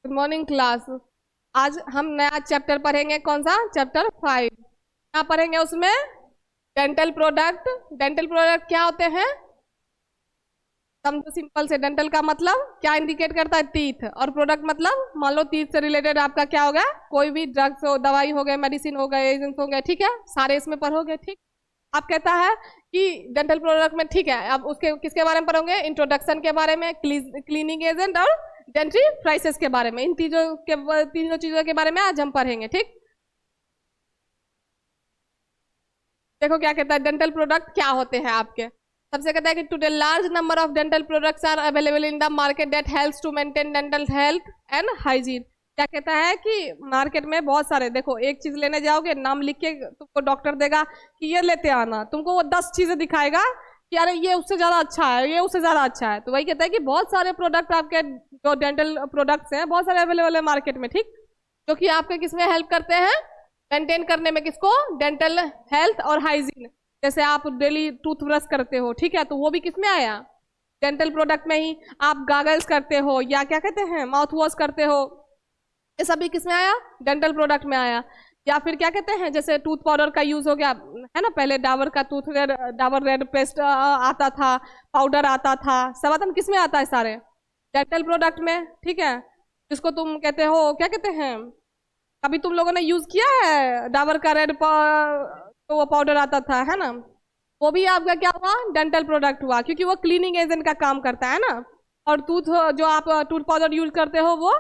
Good morning class. आज हम नया चैप्टर पढ़ेंगे। कौन सा चैप्टर? 5। क्या पढ़ेंगे उसमें? Dental product. डेंटल प्रोडक्ट क्या होते हैं? समझो सिंपल से। डेंटल का मतलब क्या इंडिकेट करता है? टीथ। और प्रोडक्ट मतलब मान लो टीथ से रिलेटेड आपका क्या होगा, कोई भी ड्रग्स हो, दवाई हो गए, मेडिसिन हो गए, एजेंट्स हो गए, ठीक है, सारे इसमें पढ़ोगे। ठीक। आप कहता है कि डेंटल प्रोडक्ट में, ठीक है, अब उसके किसके बारे में पढ़ोगे? इंट्रोडक्शन के बारे में, क्लीनिंग एजेंट और डेंटरी प्राइसेस के बारे में। इन तीनों चीजों के बारे में आज हम पढ़ेंगे। ठीक। देखो क्या कहता है, डेंटल प्रोडक्ट क्या होते हैं आपके। सबसे कहता है कि today large number of dental products are available in the market that helps to maintain dental health and hygiene. क्या कहता है कि मार्केट में बहुत सारे, देखो एक चीज लेने जाओगे, नाम लिख के तुमको डॉक्टर देगा कि ये लेते आना, तुमको वो 10 चीजें दिखाएगा कि अरे ये उससे ज्यादा अच्छा है, ये उससे ज्यादा अच्छा है। तो वही कहता है कि बहुत सारे प्रोडक्ट आपके जो डेंटल प्रोडक्ट्स हैं बहुत सारे अवेलेबल है मार्केट में। ठीक। जो कि आपके किसमें हेल्प करते हैं? मेंटेन करने में। किसको? डेंटल हेल्थ और हाइजीन। जैसे आप डेली टूथब्रश करते हो, ठीक है, तो वो भी किसमें आया? डेंटल प्रोडक्ट में ही। आप गागल्स करते हो या क्या कहते हैं, माउथ वॉश करते हो, ये सब भी किसमें आया? डेंटल प्रोडक्ट में आया। या फिर क्या कहते हैं, जैसे टूथ पाउडर का यूज हो गया है ना, पहले डाबर का डाबर रेड पेस्ट आता था, पाउडर आता था, सब आता किसमें आता है? सारे डेंटल प्रोडक्ट में। ठीक है। जिसको तुम कहते हो, क्या कहते हैं, अभी तुम लोगों ने यूज किया है डाबर का तो वो पाउडर आता था, है ना, वो भी आपका क्या हुआ? डेंटल प्रोडक्ट हुआ, क्योंकि वो क्लीनिंग एजेंट का काम करता है ना। और जो आप टूथ पाउडर यूज करते हो, वो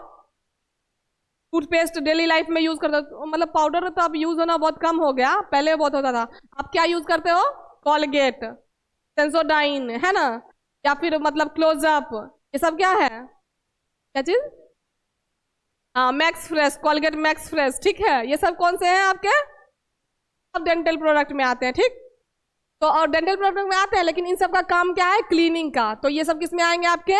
टूथपेस्ट डेली लाइफ में यूज करते हो, मतलब पाउडर तो अब यूज होना बहुत कम हो गया, पहले बहुत होता था। आप क्या यूज करते हो? कॉलगेट, सेंसोडाइन, है ना, या फिर मतलब क्लोजअप, ये सब क्या है? क्या चीज? हाँ, max fresh, Colgate max fresh, ठीक है, ये सब कौन से हैं आपके? सब डेंटल प्रोडक्ट में आते हैं। ठीक। तो और डेंटल प्रोडक्ट में आते हैं, लेकिन इन सब का काम क्या है? क्लीनिंग का। तो ये सब किस में आएंगे? आपके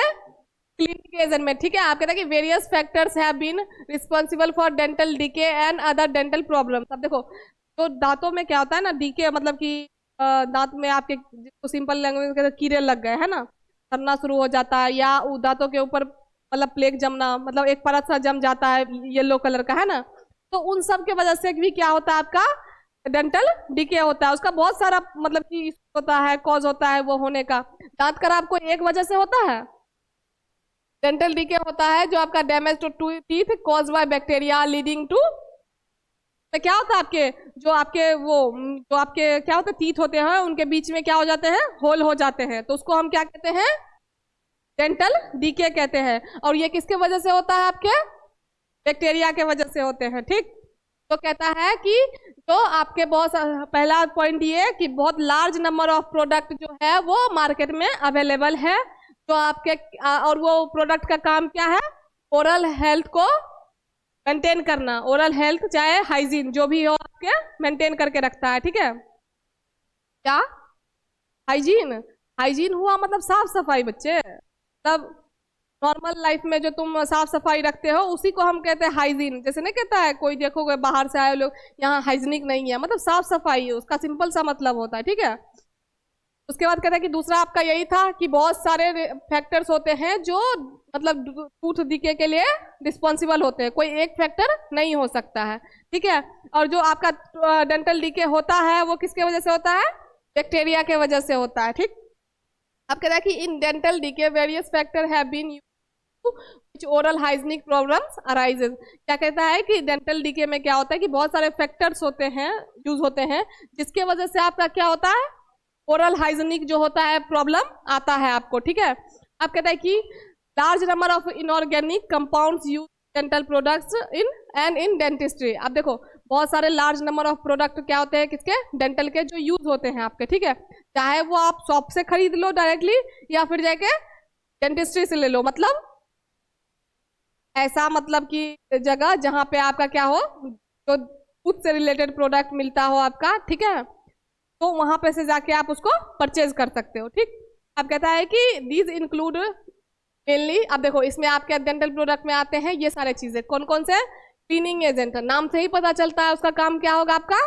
क्लीनिंग एजेंट में। ठीक है। आप कहते हैं कि various factors have been responsible for dental decay and other dental problem. अब देखो, तो दांतों में क्या होता है ना, डीके मतलब कि दांत में आपके, जिसको सिंपल लैंग्वेज में कहते हैं कीड़े लग गए, है ना, सड़ना शुरू हो जाता है, या दांतों के ऊपर मतलब प्लेग जमना, मतलब एक परत सा जम जाता है येलो कलर का, है ना, तो उन सब के वजह से भी क्या होता है? आपका डेंटल डीके होता है। उसका बहुत सारा मतलब कि होता है, कॉज होता है वो होने का। दांत खराब कोई एक वजह से होता है? डेंटल डीके होता है जो आपका damage to teeth cause by bacteria leading to, तो क्या होता है आपके, जो आपके क्या होते हैं, टीथ होते हैं, उनके बीच में क्या हो जाते हैं? होल हो जाते हैं, तो उसको हम क्या कहते हैं? डेंटल डीके कहते हैं। और ये किसके वजह से होता है? आपके बैक्टीरिया के वजह से होते हैं। ठीक। तो कहता है कि तो आपके बहुत पहला पॉइंट ये कि बहुत लार्ज नंबर ऑफ प्रोडक्ट जो है वो मार्केट में अवेलेबल है, जो आपके और वो प्रोडक्ट का काम क्या है? ओरल हेल्थ को मेंटेन करना। ओरल हेल्थ चाहे हाइजीन जो भी हो आपके मेंटेन करके रखता है। ठीक है। क्या? हाइजीन। हाइजीन हुआ मतलब साफ सफाई बच्चे। तब नॉर्मल लाइफ में जो तुम साफ सफाई रखते हो उसी को हम कहते हैं हाइजीन। जैसे नहीं कहता है कोई, देखोगे बाहर से आए लोग, यहाँ हाइजीनिक नहीं है, मतलब साफ सफाई है, उसका सिंपल सा मतलब होता है। ठीक है। उसके बाद कहता है कि दूसरा आपका यही था कि बहुत सारे फैक्टर्स होते हैं जो मतलब टूथ डीके के लिए रिस्पॉन्सिबल होते हैं, कोई एक फैक्टर नहीं हो सकता है। ठीक है। और जो आपका डेंटल डीके होता है वो किसके वजह से होता है? बैक्टीरिया के वजह से होता है। ठीक। अब कहता है कि in dental decay various factor have been which oral hygienic problems arises। क्या कहता है कि डेंटल डीके में क्या होता है कि बहुत सारे फैक्टर्स होते हैं, यूज होते हैं, जिसके वजह से आपका क्या होता है? ओरल हाइजीनिक जो होता है प्रॉब्लम आता है आपको। ठीक है। आप कहता है कि large number of inorganic compounds use dental products in dentistry. अब देखो बहुत सारे लार्ज नंबर ऑफ प्रोडक्ट क्या होते हैं किसके? डेंटल के, जो यूज होते हैं आपके। ठीक है। चाहे वो आप शॉप से खरीद लो डायरेक्टली, या फिर जाके डेंटिस्ट्री से ले लो, मतलब ऐसा मतलब कि जगह जहां पे आपका क्या हो, जो दूध से रिलेटेड प्रोडक्ट मिलता हो आपका। ठीक है। तो वहां पे से जाके आप उसको परचेज कर सकते हो। ठीक। अब कहता है कि दीज इंक्लूड मेनली, अब देखो इसमें आपके डेंटल प्रोडक्ट में आते हैं ये सारे चीजें, कौन कौन से? क्लीनिंग एजेंट, नाम से ही पता चलता है उसका काम क्या होगा? आपका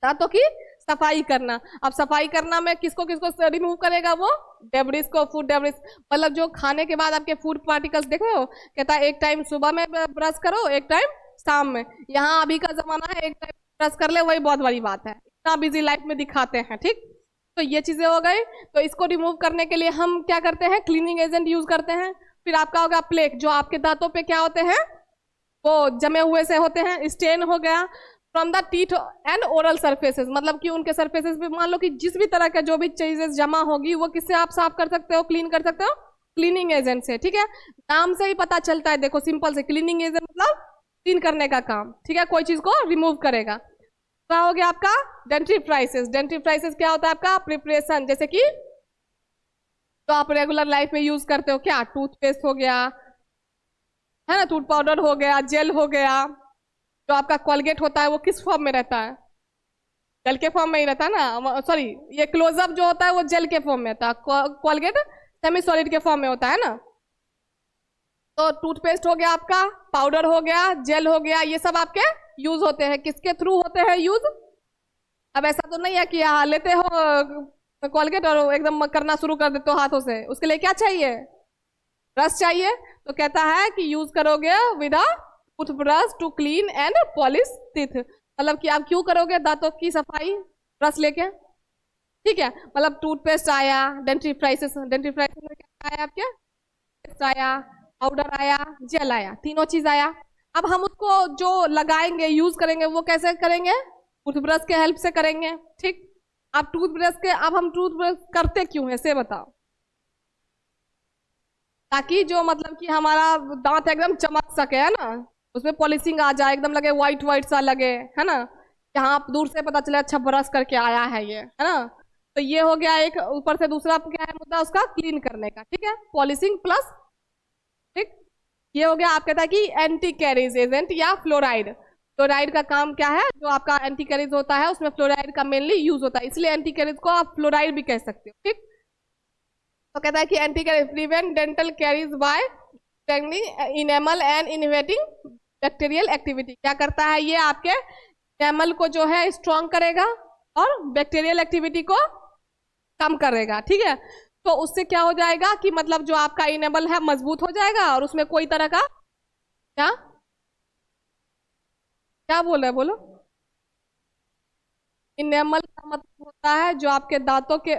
दांतों की सफाई करना। अब सफाई करना में किसको किसको रिमूव करेगा? वो डेब्रिस को, फूड डेब्रिस, मतलब जो खाने के बाद आपके फूड पार्टिकल्स देख रहे हो, कहता है एक टाइम सुबह में ब्रश करो, एक टाइम शाम में। यहाँ अभी का जमाना है एक टाइम ब्रश कर ले, वही बहुत बड़ी बात है, इतना बिजी लाइफ में दिखाते हैं, ठीक। तो ये चीजें हो गई। तो इसको रिमूव करने के लिए हम क्या करते हैं? क्लीनिंग एजेंट यूज करते हैं। फिर आपका होगा प्लेक, जो आपके दांतों पे क्या होते हैं? वो जमे हुए से होते हैं। स्टेन हो गया from the teeth and oral surfaces, मतलब कि उनके सर्फेसेस पे मान लो कि जिस भी तरह का जो भी चीजें जमा होगी वो किससे आप साफ कर सकते हो, क्लीन कर सकते हो? क्लीनिंग एजेंट से, ठीक है। नाम से ही पता चलता है, देखो सिंपल से, क्लीनिंग एजेंट मतलब क्लीन करने का काम, ठीक है, कोई चीज को रिमूव करेगा। क्या हो गया आपका? डेंटिफ्राइसिस। डेंटिफ्राइसिस क्या होता है आपका? प्रिपरेशन, जैसे कि तो आप रेगुलर लाइफ में यूज करते हो क्या? टूथपेस्ट हो गया, है ना, टूथ पाउडर हो गया, जेल हो गया। जो आपका कोलगेट होता है वो किस फॉर्म में रहता है? जेल के फॉर्म में ही रहता है ना, सॉरी, ये क्लोजअप जो होता है वो जेल के फॉर्म में होता है, कोलगेट सेमी सॉलिड के फॉर्म में होता है ना। तो टूथपेस्ट हो गया आपका, पाउडर हो गया, जेल हो गया, ये सब आपके यूज होते हैं। किसके थ्रू होते हैं यूज? अब ऐसा तो नहीं है कि हाँ लेते हो कोलगेट और एकदम करना शुरू कर देते हो हाथों से, उसके लिए क्या चाहिए? ब्रश चाहिए। तो कहता है कि यूज करोगे with a toothbrush to clean and polish teeth, मतलब कि आप क्यों करोगे दांतों की सफाई ब्रश लेके, ठीक है। मतलब टूथपेस्ट आया, डेंटिफ्राइसिस, डेंटिफ्राइसिस में क्या आया आपके? पेस्ट आया, पाउडर आया, जेल आया, तीनों चीज आया। अब हम उसको जो लगाएंगे, यूज करेंगे, वो कैसे करेंगे? टूथब्रश के हेल्प से करेंगे, ठीक। अब टूथब्रश के, अब हम टूथब्रश करते क्यों है से बताओ? ताकि जो मतलब कि हमारा दांत एकदम चमक सके, है ना, उसमें पॉलिशिंग आ जाए, एकदम लगे व्हाइट व्हाइट सा लगे, है ना, यहाँ आप दूर से पता चले अच्छा ब्रश करके आया है ये, है ना। तो ये हो गया एक। ऊपर से दूसरा क्या है मुद्दा उसका? क्लीन करने का, ठीक है, पॉलिशिंग प्लस, ठीक। ये हो गया। आप कहता है कि एंटी कैरीज एजेंट या फ्लोराइड। फ्लोराइड का काम क्या है? जो आपका एंटी कैरीज होता है उसमें फ्लोराइड का मेनली यूज होता है, इसलिए एंटी कैरीज को आप फ्लोराइड भी कह सकते हो, ठीक। तो कहता है कि anti caries prevent dental caries by strengthening enamel and inhibiting bacterial activity. क्या करता है ये? आपके इनेमल को जो है स्ट्रॉन्ग करेगा और बैक्टीरियल एक्टिविटी को कम करेगा, ठीक है। तो उससे क्या हो जाएगा कि मतलब जो आपका इनेमल है मजबूत हो जाएगा और उसमें कोई तरह का क्या क्या बोल रहे हैं, बोलो। इनेमल का मतलब होता है जो आपके दांतों के,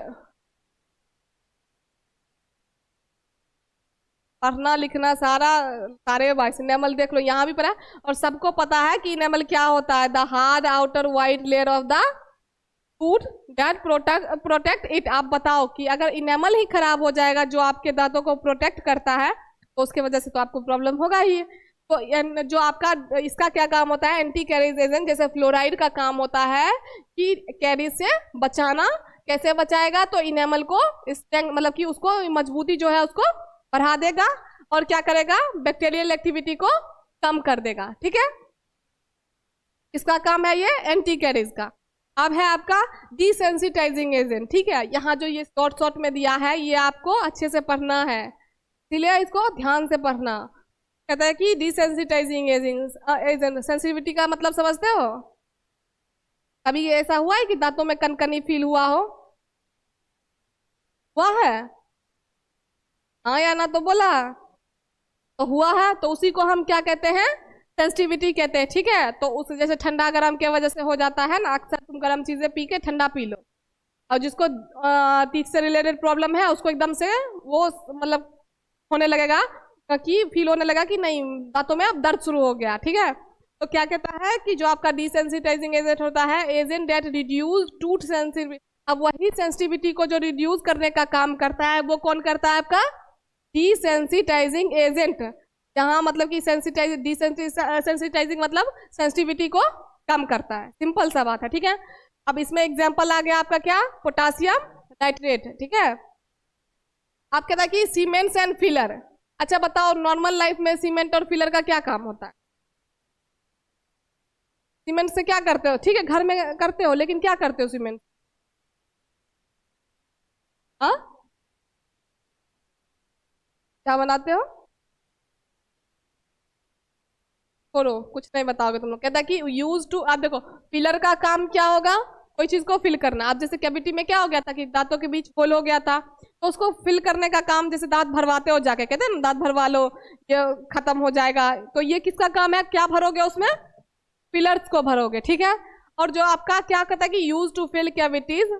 पढ़ना लिखना सारा, सारे वाइस इनेमल देख लो, यहाँ भी पढ़ा है और सबको पता है कि इनेमल क्या होता है। The hard outer white layer of the food that protect it. आप बताओ कि अगर इनेमल ही खराब हो जाएगा जो आपके दांतों को प्रोटेक्ट करता है, तो उसके वजह से तो आपको प्रॉब्लम होगा ही। तो जो आपका इसका क्या काम होता है? Anti carries agent. जैसे फ्लोराइड का काम होता है कि कैरीज से बचाना। कैसे बचाएगा? तो इनेमल को स्ट्रेंथ, मतलब कि उसको मजबूती जो है उसको बढ़ा देगा और क्या करेगा? बैक्टीरियल एक्टिविटी को कम कर देगा, ठीक है। इसका काम है ये एंटी कैरीज का। अब है आपका डिसेंसिटाइजिंग एजेंट, ठीक है। यहाँ जो ये शॉर्ट शॉर्ट में दिया है ये आपको अच्छे से पढ़ना है, इसलिए इसको ध्यान से पढ़ना। कहता है कि डिसेंसिटाइजिंग एजेंट, सेंसिटिविटी का मतलब समझते हो? कभी ऐसा हुआ है कि दांतों में कनकनी फील हुआ हो? हुआ है? हाँ या ना तो बोला तो हुआ है, तो उसी को हम क्या कहते हैं? सेंसिटिविटी कहते हैं, ठीक है। तो उस जैसे ठंडा गर्म के वजह से हो जाता है ना, अक्सर तुम गर्म चीजें पी के ठंडा पी लो, और जिसको टीथ से रिलेटेड प्रॉब्लम है उसको एकदम से वो मतलब होने लगेगा कि फील होने लगा कि नहीं दांतों में अब दर्द शुरू हो गया, ठीक है। तो क्या कहता है कि जो आपका डिसेंसिटाइजिंग एजेंट होता है, agent that reduce tooth sensitivity. अब वही सेंसिटिविटी को जो रिड्यूस करने का काम करता है वो कौन करता है? आपका डिसेंसिटाइजिंग एजेंट। जहां मतलब कि सेंसिटाइजिंग मतलब सेंसिटिविटी को कम करता है, सिंपल सा बात है, ठीक है। अब इसमें एग्जांपल आ गया आपका क्या? पोटासियम नाइट्रेट, ठीक है। आप कहता है कि सीमेंट्स एंड फिलर। अच्छा बताओ, नॉर्मल लाइफ में सीमेंट और फिलर का क्या काम होता है? सीमेंट से क्या करते हो? ठीक है घर में करते हो, लेकिन क्या करते हो सीमेंट? हाँ, क्या बनाते हो? छोड़ो, कुछ नहीं बताओगे तुम लोग। कहता है कि यूज टू, आप देखो पिलर का काम क्या होगा? कोई चीज को फिल करना। अब जैसे कैविटी में क्या हो गया था कि दांतों के बीच होल हो गया था, तो उसको फिल करने का काम, जैसे दांत भरवाते हो जाके, कहते हैं ना दांत भरवा लो ये खत्म हो जाएगा, तो ये किसका काम है, क्या भरोगे उसमें, फिलर्स को भरोगे, ठीक है। और जो आपका क्या कहता है कि use to fill cavities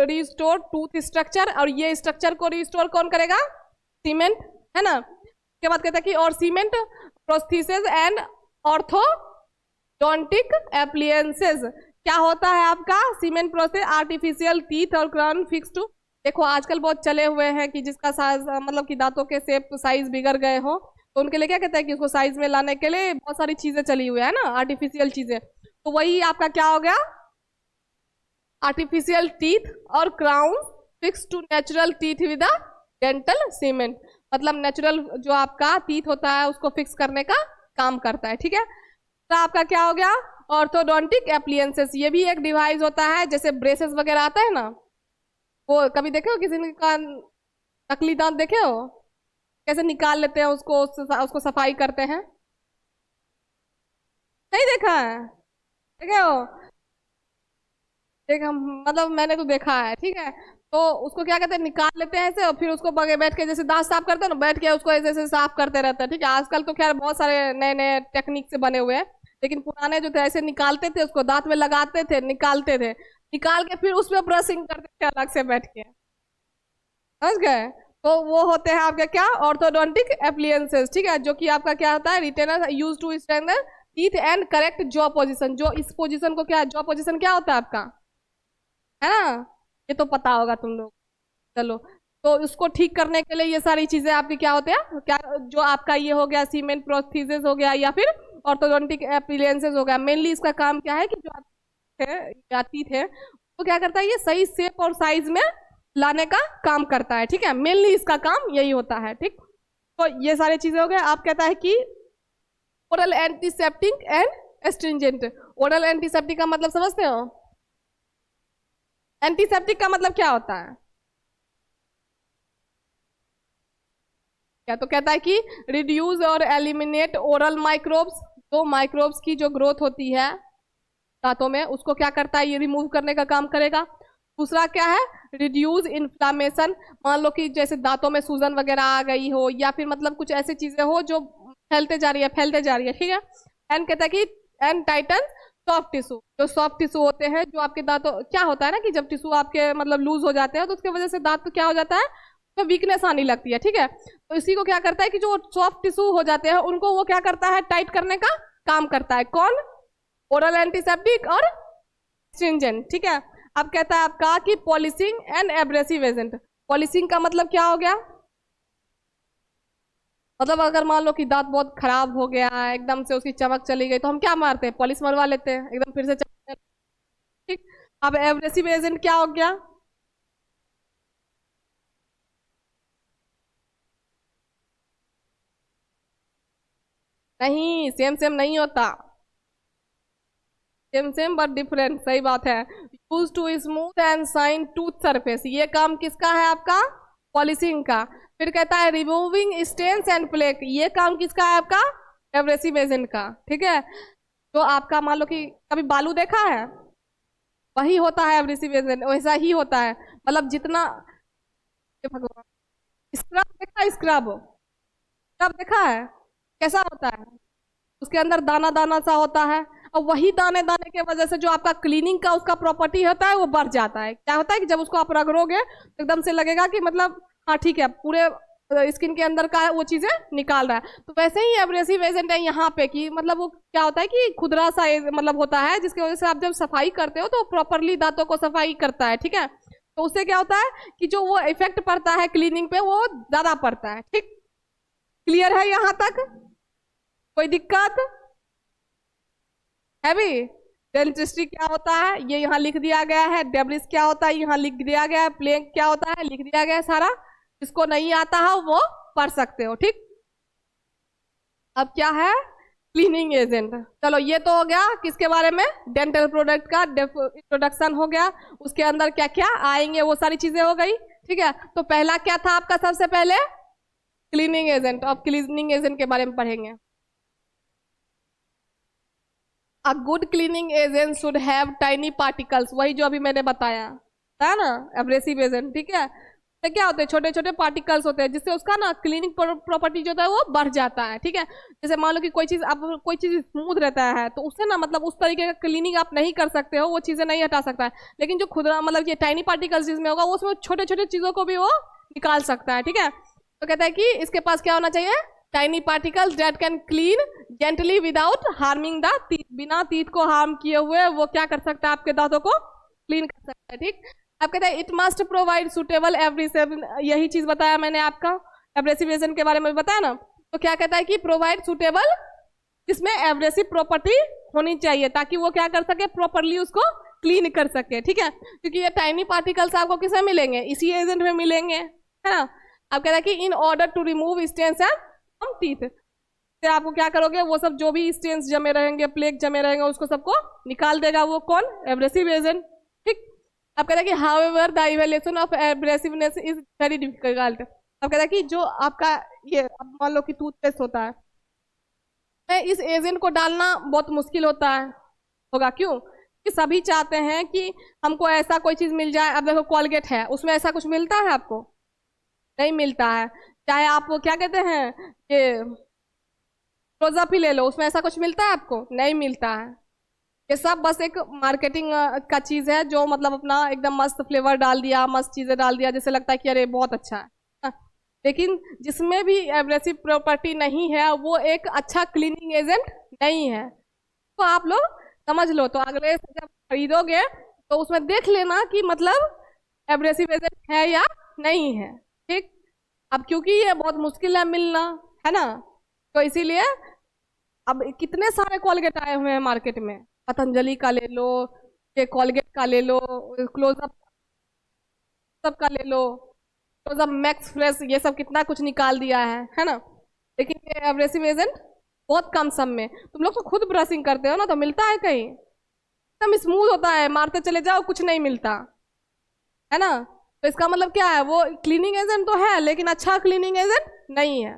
restore tooth structure, और ये स्ट्रक्चर को रिस्टोर कौन करेगा, सीमेंट, है ना। उसके बाद कहता है कि और cement prosthesis and orthodontic appliances, क्या होता है आपका सीमेंट प्रोसेस, आर्टिफिशियल टीथ और क्राउन फिक्स टू। देखो आजकल बहुत चले हुए हैं कि जिसका साइज मतलब कि दांतों के शेप साइज बिगड़ गए हो, तो उनके लिए क्या कहता है कि उसको साइज में लाने के लिए बहुत सारी चीजें चली हुई है ना, आर्टिफिशियल चीजें। तो वही आपका क्या हो गया, आर्टिफिशियल टीथ और crown fix to natural teeth with dental cement, मतलब नेचुरल जो आपका टीथ होता है उसको फिक्स करने का काम करता है, ठीक है। तो आपका क्या हो गया, ऑर्थोडोंटिक एप्लियंसेस, ये भी एक डिवाइस होता है, जैसे ब्रेसेस वगैरह आता है ना, वो कभी देखे हो किसी का नकली दांत देखे हो, कैसे निकाल लेते हैं उसको सफाई करते हैं, नहीं देखा है, देखे हो, देख हम मतलब मैंने तो देखा है, ठीक है। तो उसको क्या कहते हैं, निकाल लेते हैं ऐसे, और फिर उसको बैठ के जैसे दांत साफ करते हैं ना, बैठ के उसको ऐसे ऐसे साफ करते रहते हैं, ठीक है। आजकल तो खैर बहुत सारे नए नए टेक्निक से बने हुए हैं, लेकिन पुराने जो थे ऐसे निकालते थे, उसको दांत में लगाते थे, निकालते थे, निकाल के फिर उसमें ब्रशिंग करते थे अलग से बैठ के, समझ गए। तो वो होते हैं आपके क्या, ऑर्थोडोंटिक एप्लियंसेस, ठीक है, जो कि आपका क्या होता है, retainer use to strengthen teeth and correct jaw position, जो इस पोजीशन को क्या, जॉ पोजीशन क्या होता है आपका, है ना, ये तो पता होगा तुम लोग, चलो। तो उसको ठीक करने के लिए ये सारी चीजें आपकी क्या होते हैं, क्या जो आपका ये हो गया सीमेंट प्रोस्थेसिस हो गया, या फिर ऑर्थोडोंटिक एप्लियंसेस हो गया, मेनली इसका काम क्या है कि जो आती थे तो क्या करता है, ये सही शेप और साइज में लाने का काम करता है, ठीक है, मेनली इसका काम यही होता है, ठीक। तो ये सारी चीजें हो गए। आप कहता है कि oral antiseptic and astringent, oral antiseptic का मतलब समझते हो, एंटीसेप्टिक का मतलब क्या होता है, क्या, तो कहता है कि रिड्यूस और एलिमिनेट ओरल माइक्रोब्स, तो माइक्रोब्स की जो ग्रोथ होती है दांतों में उसको क्या करता है, ये रिमूव करने का काम करेगा। दूसरा क्या है, रिड्यूस इन्फ्लामेशन, मान लो कि जैसे दांतों में सूजन वगैरह आ गई हो, या फिर मतलब कुछ ऐसी चीजें हो जो फैलते जा रही है, ठीक है। एंड कहता है कि एंड टाइटन सॉफ्ट टिश्यू, जो सॉफ्ट टिश्यू होते हैं जो आपके दांतों, क्या होता है ना कि जब टिश्यू आपके मतलब लूज हो जाते हैं तो उसकी वजह से दांत क्या हो जाता है, तो वीकनेस आने लगती है, ठीक है। तो इसी को क्या करता है कि जो सॉफ्ट टिश्यू हो जाते हैं उनको वो क्या करता है, टाइट करने का काम करता है, कौन, ओरल एंटीसेप्टिक और स्ट्रिंजेंट, ठीक है। अब कहता है आपका कि polishing and abrasive agent, polishing का मतलब क्या हो गया, मतलब अगर मान लो कि दांत बहुत खराब हो गया है, एकदम से उसकी चमक चली गई, तो हम क्या मारते हैं, पॉलिश मरवा लेते हैं, एकदम फिर से चमक, ठीक। अब एब्रेसिव एजेंट क्या हो गया, नहीं सेम सेम नहीं होता, सेम सेम बट डिफरेंट, सही बात है। Use to smooth and shine tooth surface, ये काम किसका है आपका, पॉलिशिंग का। फिर कहता है रिमूविंग स्टेन्स एंड प्लेक, ये काम किसका है आपका, एब्रेसिव एजेंट का, ठीक है। तो आपका मान लो कि कभी बालू देखा है, वही होता है एब्रेसिव एजेंट, वैसा ही होता है, मतलब जितना, हे भगवान, स्क्रब देखा है, स्क्रब स्क्रब देखा है, कैसा होता है, उसके अंदर दाना दाना सा होता है, और वही दाने दाने के वजह से जो आपका क्लीनिंग का उसका प्रॉपर्टी होता है वो बढ़ जाता है। क्या होता है कि जब उसको आप रगड़ोगे तो एकदम से लगेगा कि मतलब हाँ ठीक है, पूरे स्किन के अंदर का वो चीजें निकाल रहा है। तो वैसे ही एब्रेसिव एजेंट है यहाँ पे कि मतलब वो क्या होता है कि खुदरा सा मतलब होता है, जिसकी वजह से आप जब सफाई करते हो तो प्रॉपरली दांतों को सफाई करता है, ठीक है। तो उससे क्या होता है कि जो वो इफेक्ट पड़ता है क्लीनिंग पे वो ज्यादा पड़ता है, ठीक। क्लियर है यहाँ तक, कोई दिक्कत है भी। डेंटिस्ट्री क्या होता है ये यहाँ लिख दिया गया है, डेब्रिस क्या होता है यहाँ लिख दिया गया है, प्लेक क्या होता है लिख दिया गया है सारा, जिसको नहीं आता है वो पढ़ सकते हो, ठीक। अब क्या है, क्लीनिंग एजेंट, चलो ये तो हो गया किसके बारे में, डेंटल प्रोडक्ट का इंट्रोडक्शन हो गया, उसके अंदर क्या क्या आएंगे वो सारी चीजें हो गई, ठीक है। तो पहला क्या था आपका, सबसे पहले क्लीनिंग एजेंट, अब क्लीनिंग एजेंट के बारे में पढ़ेंगे। A good cleaning agent should have tiny particles, वही जो अभी मैंने बताया है ना, एब्रेसिव एजेंट, ठीक है। तो क्या होते हैं, छोटे छोटे पार्टिकल्स होते हैं, जिससे उसका ना क्लीनिंग प्रॉपर्टी जो होता है वो बढ़ जाता है, ठीक है। जैसे मान लो कि कोई चीज, आप कोई चीज स्मूथ रहता है तो उससे ना मतलब उस तरीके का क्लीनिंग आप नहीं कर सकते हो, वो चीजें नहीं हटा सकता है। लेकिन जो खुदरा मतलब ये टाइनी पार्टिकल्स जिसमें होगा, उसमें छोटे छोटे चीजों को भी वो निकाल सकता है, ठीक है। तो कहता है कि इसके पास क्या होना चाहिए, tiny particles that can clean gently without harming the teeth, बिना टीथ को हार्म किए हुए वो क्या कर सकता है, आपके दांतों को क्लीन कर सकता है, ठीक। आप कहते हैं it must provide suitable abrasive, यही चीज बताया मैंने आपका एब्रेसिव एजेंट के बारे में बताया ना। तो क्या कहता है कि प्रोवाइड सुटेबल, जिसमें एब्रेसिव प्रॉपर्टी होनी चाहिए, ताकि वो क्या कर सके, प्रॉपरली उसको क्लीन कर सके, ठीक है। क्योंकि ये टाइनी पार्टिकल्स आपको किसमें मिलेंगे, इसी एजेंट में मिलेंगे, है ना। आप कहते हैं कि in order to remove stains from teeth, फिर आपको क्या करोगे, वो सब जो भी स्टेन्स जमे रहेंगे, प्लेग जमे रहेंगे, उसको सबको निकाल देगा वो कौन, एब्रेसिव एजेंट, ठीक। आप कहते हैं कि however the evaluation of abrasiveness is very difficult. अब कहता है कि जो आपका ये मान लो कि टूथपेस्ट होता है, इस एजेंट को डालना बहुत मुश्किल होता है, होगा क्यों, कि सभी चाहते हैं कि हमको ऐसा कोई चीज मिल जाए। अब देखो कोलगेट है, उसमें ऐसा कुछ मिलता है आपको, नहीं मिलता है। चाहे आप क्या कहते हैं ये क्लोजअप ही ले लो, उसमें ऐसा कुछ मिलता है आपको, नहीं मिलता है। ये सब बस एक मार्केटिंग का चीज है, जो मतलब अपना एकदम मस्त फ्लेवर डाल दिया, मस्त चीजें डाल दिया, जैसे लगता है कि अरे बहुत अच्छा है। लेकिन जिसमें भी एब्रेसिव प्रॉपर्टी नहीं है वो एक अच्छा क्लीनिंग एजेंट नहीं है। तो आप लोग समझ लो, तो अगले से जब खरीदोगे तो उसमें देख लेना कि मतलब एब्रेसिव एजेंट है या नहीं है, ठीक। अब क्योंकि ये बहुत मुश्किल है मिलना, है ना, तो इसीलिए अब कितने सारे कोलगेट आए हुए हैं मार्केट में, पतंजलि का ले लो, ये कोलगेट का ले लो, क्लोजअप सब का ले लो, क्लोजअप मैक्स फ्रेश, ये सब कितना कुछ निकाल दिया है ना। लेकिन ये एब्रेसिव एजेंट बहुत कम सम में, तुम लोग तो खुद ब्रशिंग करते हो ना, तो मिलता है कहीं, एकदम स्मूथ होता है, मारते चले जाओ कुछ नहीं मिलता, है ना। तो इसका मतलब क्या है, वो क्लीनिंग एजेंट तो है लेकिन अच्छा क्लीनिंग एजेंट नहीं है।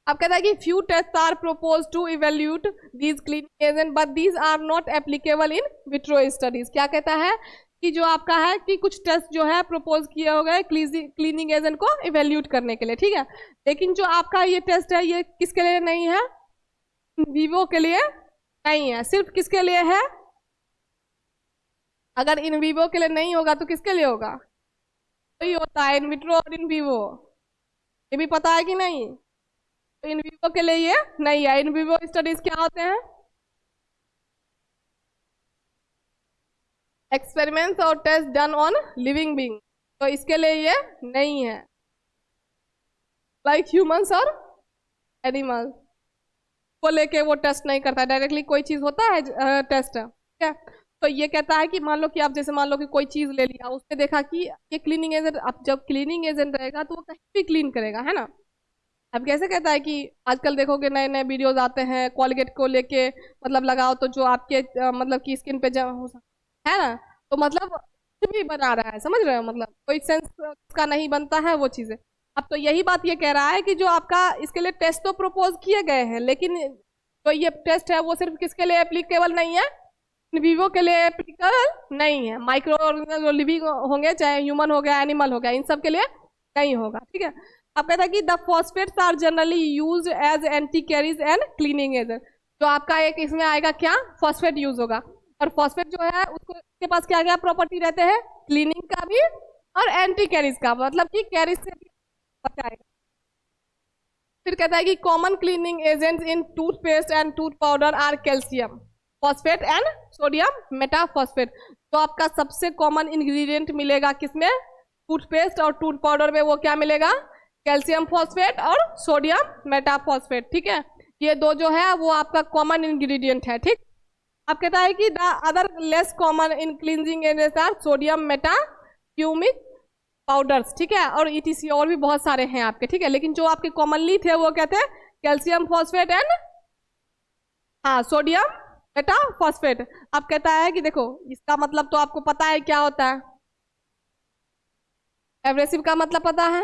अब कहता है कि few test are propose to evaluate these cleaning agent but these are not applicable in vitro studies. क्या कहता है कि जो आपका है कि कुछ टेस्ट जो है प्रपोज किए हो गए क्लीनिंग एजेंट को इवेल्यूट करने के लिए, ठीक है। लेकिन जो आपका ये टेस्ट है ये किसके लिए नहीं है, वीवो के लिए नहीं है, सिर्फ किसके लिए है, अगर इन वीवो के लिए नहीं होगा तो किसके लिए होगा, वही होता है इन विट्रो और इन वीवो, ये भी पता है कि नहीं। तो इन वीवो के लिए ये नहीं है। इन वीवो स्टडीज क्या होते हैं, एक्सपेरिमेंट्स और test done on living being, तो इसके लिए ये नहीं है, लाइक ह्यूमंस और एनिमल्स को लेके वो टेस्ट नहीं करता है डायरेक्टली, कोई चीज होता है टेस्ट, ठीक है। तो ये कहता है कि मान लो कि आप जैसे मान लो कि कोई चीज ले लिया, उसने देखा कि ये क्लीनिंग एजेंट, अब जब क्लीनिंग एजेंट रहेगा तो वो कहीं भी क्लीन करेगा, है ना। अब कैसे कहता है कि आजकल देखोगे नए नए वीडियोस आते हैं कोलगेट को लेके, मतलब लगाओ तो जो आपके मतलब की स्किन पे है ना, तो मतलब कुछ भी बना रहा है, समझ रहे हो, मतलब कोई सेंस का नहीं बनता है वो चीजें। अब तो यही बात ये कह रहा है कि जो आपका इसके लिए टेस्ट तो प्रपोज किए गए हैं, लेकिन जो ये टेस्ट है वो सिर्फ किसके लिए एप्लीकेबल नहीं है, वीवो के लिए एप्लीकेबल नहीं है। माइक्रो ऑर्गेनिज्म जो लिविंग होंगे, चाहे ह्यूमन हो गया एनिमल हो गया, इन सब के लिए नहीं होगा, ठीक है। अब कहता है कि the phosphates are generally use as anti caries and cleaning agent, जो आपका एक इसमें आएगा क्या, फॉस्फेट यूज होगा, और फॉस्फेट जो है उसको उसके पास क्या क्या प्रॉपर्टी रहते हैं, क्लीनिंग का भी और एंटी कैरीज का, मतलब कि कैरीज से भी बचाएगा। फिर कहता है कि common cleaning agents in toothpaste and tooth powder are calcium phosphate and sodium metaphosphate. तो आपका सबसे कॉमन इंग्रेडिएंट मिलेगा किसमें, टूथपेस्ट और टूथ पाउडर में, वो क्या मिलेगा, कैल्शियम फॉस्फेट और सोडियम मेटाफॉस्फेट, ठीक है। ये दो जो है वो आपका कॉमन इंग्रेडिएंट है, ठीक। अब कहता है कि the other less common in cleansing agents are sodium मेटाक्यूमिक पाउडर्स, ठीक है, और ईटीसी और भी बहुत सारे हैं आपके, ठीक है। लेकिन जो आपके कॉमनली थे वो कहते हैं कैल्शियम फॉस्फेट एंड सोडियम मेटाफॉस्फेट। अब कहता है कि देखो इसका मतलब तो आपको पता है क्या होता है, एब्रेसिव का मतलब पता है,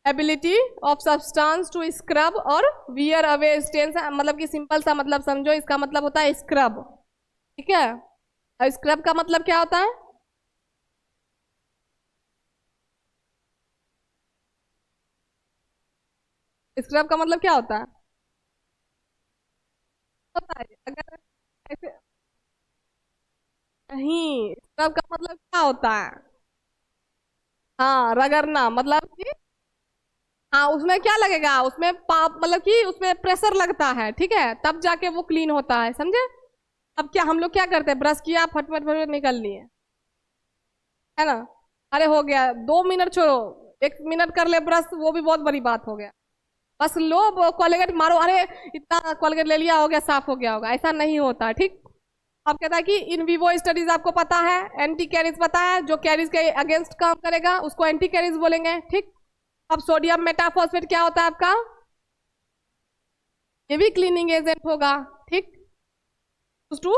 ability of substance to scrub और वियर अवे स्टेन्स, मतलब कि सिंपल सा मतलब समझो, इसका मतलब होता है स्क्रब, ठीक है। और स्क्रब का मतलब क्या होता है? स्क्रब का मतलब क्या होता है? पता है अगर ऐसे? नहीं, स्क्रब का मतलब क्या होता है? हाँ, रगड़ना, मतलब कि हाँ, उसमें क्या लगेगा, उसमें पाप मतलब कि उसमें प्रेशर लगता है, ठीक है, तब जाके वो क्लीन होता है, समझे। अब क्या हम लोग क्या करते हैं, ब्रश किया फटफट फटफट निकल लिए, है ना। अरे हो गया, 2 मिनट छोड़ो, 1 मिनट कर ले ब्रश, वो भी बहुत बड़ी बात हो गया। बस लो वो कोलगेट मारो, अरे इतना कोलगेट ले लिया, हो गया, साफ हो गया होगा, ऐसा नहीं होता, ठीक। अब कहता है कि इन विवो स्टडीज आपको पता है, एंटी कैरीज पता है, जो कैरीज के अगेंस्ट काम करेगा उसको एंटी कैरीज बोलेंगे, ठीक। अब सोडियम मेटाफॉस्फेट क्या होता है आपका? ये भी क्लीनिंग एजेंट होगा, ठीक। टू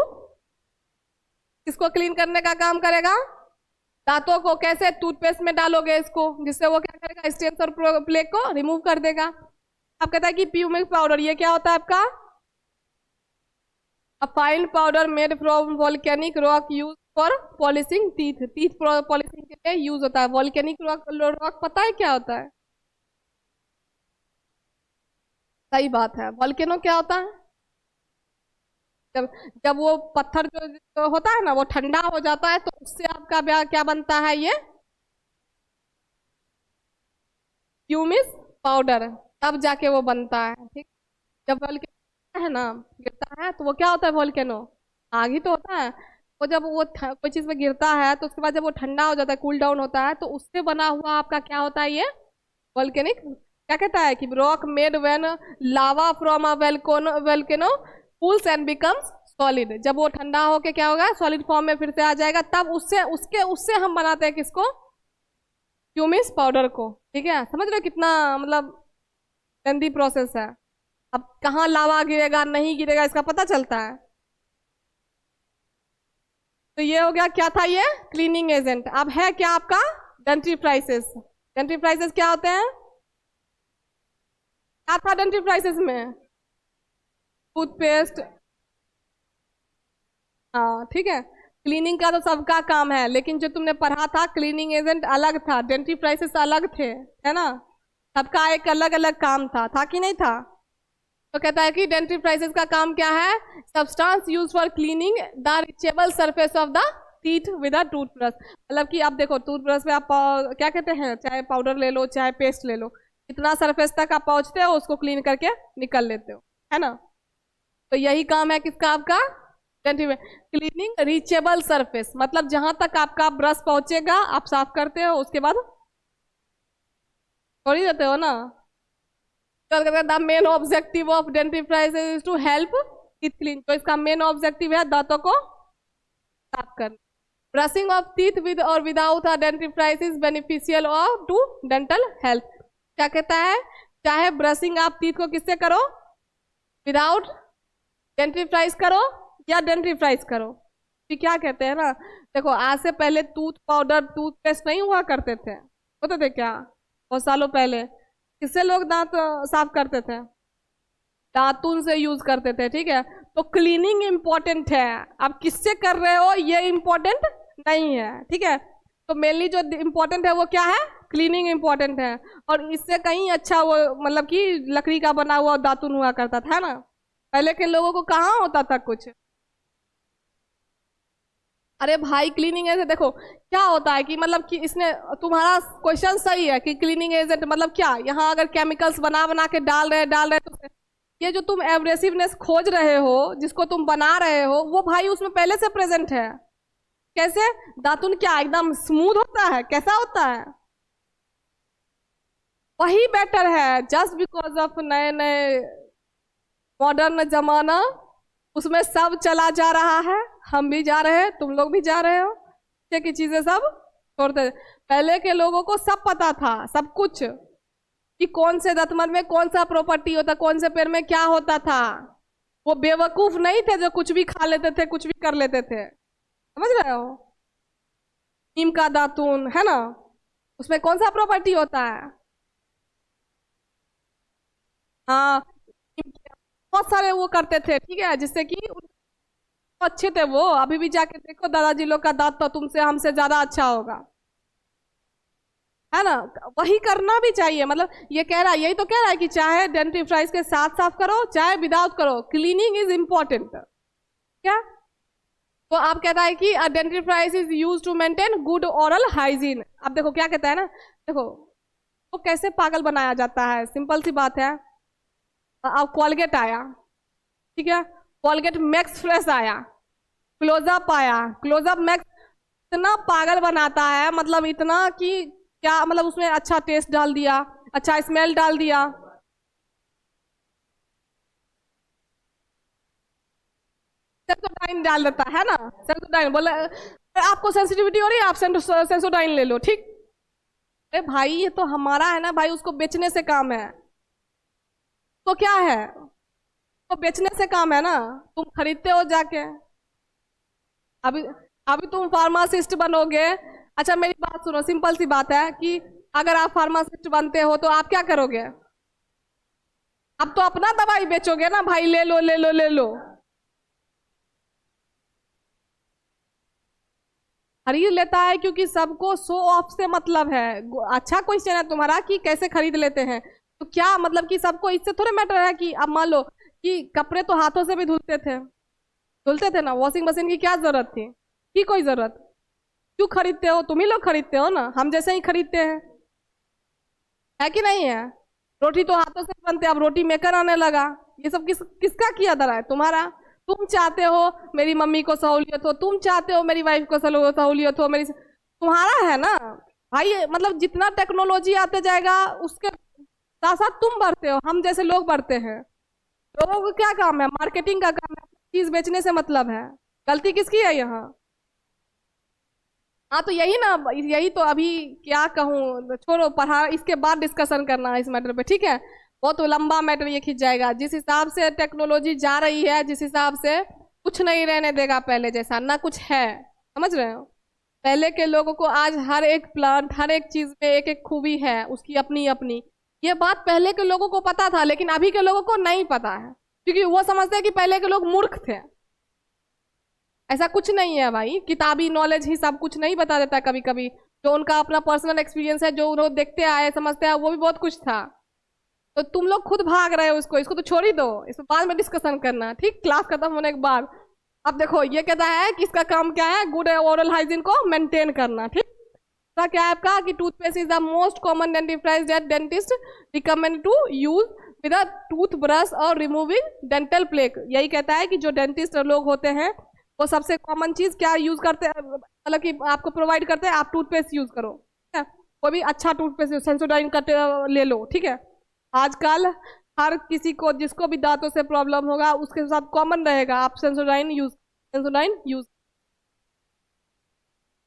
इसको क्लीन करने का काम करेगा। दांतों को कैसे, टूथपेस्ट में डालोगे इसको, जिससे वो क्या करेगा, स्टेन्स और प्लेक को रिमूव कर देगा। अब कहता है कि प्यूमिक पाउडर, ये क्या होता है आपका? A fine powder made from volcanic rock use for polishing teeth, teeth polishing के लिए यूज होता है। वोल्केनिक रॉक, रॉक पता है क्या होता है? सही बात है, वोल्केनो क्या होता है? जब जब वो पत्थर जो होता है ना, वो ठंडा हो जाता है, तो उससे आपका क्या बनता है, ये प्यूमिस पाउडर, तब जाके वो बनता है, ठीक। जब वोल्केनो है ना, गिरता है, तो वो क्या होता है, वोल्केनो आग ही तो होता है। वो जब वो कोई चीज में गिरता है, तो उसके बाद जब वो ठंडा हो जाता है, कूल डाउन होता है, तो उससे बना हुआ आपका क्या होता है, ये वोल्केनिक। क्या कहता है कि rock made when lava from a volcano cools and becomes solid, जब वो ठंडा होके क्या होगा, सॉलिड फॉर्म में फिर से आ जाएगा, तब उससे उसके उससे हम बनाते हैं किसको, क्यूमिस पाउडर को, ठीक है। समझ रहे हो कितना मतलब लेंदी प्रोसेस है। अब कहाँ लावा गिरेगा नहीं गिरेगा इसका पता चलता है। तो ये हो गया, क्या था ये, क्लीनिंग एजेंट। अब है क्या आपका, डेंटिफ्राइसिस। डेंटिफ्राइसिस क्या होते हैं? क्या था डेंटिफ्राइसिस में? टूथपेस्ट, हाँ ठीक है। क्लीनिंग का तो सबका काम है, लेकिन जो तुमने पढ़ा था क्लीनिंग एजेंट अलग था, डेंटिफ्राइसिस अलग थे, है ना। सबका एक अलग अलग काम था कि नहीं था। तो कहता है कि डेंटिफ्राइसिस का काम क्या है, substance use for cleaning the reachable surface of the teeth with a toothbrush. मतलब कि आप देखो, टूथब्रश में आप क्या कहते हैं, चाहे पाउडर ले लो चाहे पेस्ट ले लो, इतना सरफेस तक आप पहुंचते हो, उसको क्लीन करके निकल लेते हो, है ना। तो यही काम है किसका, आपका क्लीनिंग रीचेबल सरफेस, मतलब जहां तक आपका ब्रश पहुंचेगा आप साफ करते हो, उसके बाद छोड़ ही देते हो ना। The main objective of dentifrices is to help teeth clean, तो इसका मेन ऑब्जेक्टिव है दांतों को साफ करना। ब्रशिंग ऑफ टीथ विद और विदाउट अ डेंटिफ्राइसिस बेनिफिशियल और टू डेंटल हेल्थ। क्या कहता है, चाहे ब्रशिंग आप टीथ को किससे करो, विदाउट डेंटिफ्राइज करो या डेंटिफ्राइज करो, कि क्या कहते हैं ना, देखो आज से पहले टूथ पाउडर टूथपेस्ट नहीं हुआ करते थे, होते थे क्या, बहुत सालों पहले किससे लोग दांत साफ करते थे, दातुन से यूज करते थे, ठीक है। तो क्लीनिंग इंपॉर्टेंट है, आप किससे कर रहे हो ये इंपॉर्टेंट नहीं है, ठीक है। तो मेनली जो इंपॉर्टेंट है वो क्या है, क्लीनिंग इंपॉर्टेंट है। और इससे कहीं अच्छा वो मतलब कि लकड़ी का बना हुआ दातुन हुआ करता था ना, पहले के लोगों को कहाँ होता था कुछ। अरे भाई क्लीनिंग एजेंट देखो क्या होता है कि मतलब कि इसने, तुम्हारा क्वेश्चन सही है कि क्लीनिंग एजेंट मतलब क्या, यहाँ अगर केमिकल्स बना बना के डाल रहे तो ये जो तुम एब्रेसिवनेस खोज रहे हो, जिसको तुम बना रहे हो, वो भाई उसमें पहले से प्रेजेंट है। कैसे, दातुन क्या एकदम स्मूथ होता है, कैसा होता है, वही बेटर है। जस्ट बिकॉज ऑफ नए नए मॉडर्न जमाना, उसमें सब चला जा रहा है, हम भी जा रहे हैं, तुम लोग भी जा रहे हो, ये की चीजें सब छोड़ते। पहले के लोगों को सब पता था, सब कुछ, कि कौन से दंतमंजन में कौन सा प्रॉपर्टी होता, कौन से पेड़ में क्या होता था। वो बेवकूफ नहीं थे जो कुछ भी खा लेते थे, कुछ भी कर लेते थे, समझ रहे हो। नीम का दातून है ना, उसमें कौन सा प्रॉपर्टी होता है, हाँ, बहुत सारे वो करते थे, ठीक है, जिससे कि अच्छे थे वो। अभी भी जाके देखो दादाजी लोग का दांत तो तुमसे हमसे ज्यादा अच्छा होगा, है ना। वही करना भी चाहिए, मतलब ये कह रहा है, यही तो कह रहा है कि चाहे डेंटिफ्राइज के साथ साफ करो चाहे विदाउट करो, क्लीनिंग इज इम्पोर्टेंट। क्या? तो आप कहता है कि dentifrice is use to maintain good oral hygiene. अब देखो क्या कहता है ना, देखो तो कैसे पागल बनाया जाता है, सिंपल सी बात है। अब कॉलगेट आया, ठीक है, कॉलगेट मैक्स फ्रेश आया, क्लोजअप आया, क्लोजअप मैक्स इतना पागल बनाता है, मतलब इतना कि क्या, मतलब उसमें अच्छा टेस्ट डाल दिया, अच्छा स्मेल डाल दिया। सेंसोडाइन डाल देता है ना, सेंसोडाइन बोले आपको सेंसिटिविटी हो रही है, आप सेंसोडाइन ले लो, ठीक। अरे भाई ये तो हमारा है ना भाई, उसको बेचने से काम है। तो क्या है, तो बेचने से काम है ना, तुम खरीदते हो जाके। अभी अभी तुम फार्मासिस्ट बनोगे। अच्छा मेरी बात सुनो, सिंपल सी बात है कि अगर आप फार्मासिस्ट बनते हो तो आप क्या करोगे? अब तो अपना दवाई बेचोगे ना भाई, ले लो ले लो ले लो। खरीद लेता है क्योंकि सबको शो ऑफ से मतलब है। अच्छा क्वेश्चन है तुम्हारा कि कैसे खरीद लेते हैं, तो क्या मतलब कि सबको इससे थोड़े मैटर है कि अब मान लो कि कपड़े तो हाथों से भी धुलते थे ना, वॉशिंग मशीन की क्या जरूरत थी? की कोई जरूरत? क्यों खरीदते हो? तुम ही लोग खरीदते हो ना, हम जैसे ही खरीदते हैं, है कि नहीं है? रोटी तो हाथों से बनते, अब रोटी मेकर आने लगा। ये सब किसका किया धरा है? तुम्हारा। तुम चाहते हो मेरी मम्मी को सहूलियत हो, तुम चाहते हो मेरी वाइफ को सहूलियत हो, मेरी तुम्हारा है ना भाई। मतलब जितना टेक्नोलॉजी आते जाएगा उसके साथ साथ तुम बढ़ते हो, हम जैसे लोग बढ़ते हैं। लोगों को क्या काम है? मार्केटिंग का काम है, चीज बेचने से मतलब है। गलती किसकी है यहाँ? हाँ तो यही ना, यही तो अभी क्या कहूँ, छोड़ो, पढ़ा, इसके बाद डिस्कशन करना है इस मैटर पे, ठीक है। बहुत लंबा मैटर ये खींच जाएगा। जिस हिसाब से टेक्नोलॉजी जा रही है, जिस हिसाब से कुछ नहीं रहने देगा पहले जैसा, ना कुछ है, समझ रहे हो। पहले के लोगों को आज हर एक प्लांट, हर एक चीज में एक एक खूबी है उसकी अपनी अपनी। ये बात पहले के लोगों को पता था, लेकिन अभी के लोगों को नहीं पता है, क्योंकि वो समझते हैं कि पहले के लोग मूर्ख थे। ऐसा कुछ नहीं है भाई, किताबी नॉलेज ही सब कुछ नहीं बता देता। कभी कभी जो उनका अपना पर्सनल एक्सपीरियंस है, जो उन्होंने देखते आए समझते हैं, वो भी बहुत कुछ था। तो तुम लोग खुद भाग रहे हो इसको, इसको तो छोड़ ही दो, इस बाद में डिस्कशन करना, ठीक, क्लास खत्म होने के बाद। अब देखो ये कहता है कि इसका काम क्या है, गुड ओरल हाइजीन को मेंटेन करना, ठीक। तो क्या है आपका कि toothpaste is the most common dentifrice that dentist recommend to use with a tooth brush और रिमूविंग डेंटल प्लेक। यही कहता है कि जो डेंटिस्ट लोग होते हैं वो सबसे कॉमन चीज क्या यूज करते हैं, मतलब कि आपको प्रोवाइड करते हैं, आप टूथपेस्ट यूज करो, ठीक है। कोई भी अच्छा टूथपेस्ट सेंसोडाइन का ले लो, ठीक है। आजकल हर किसी को, जिसको भी दांतों से प्रॉब्लम होगा उसके साथ कॉमन रहेगा, आप सेंसोडाइन यूज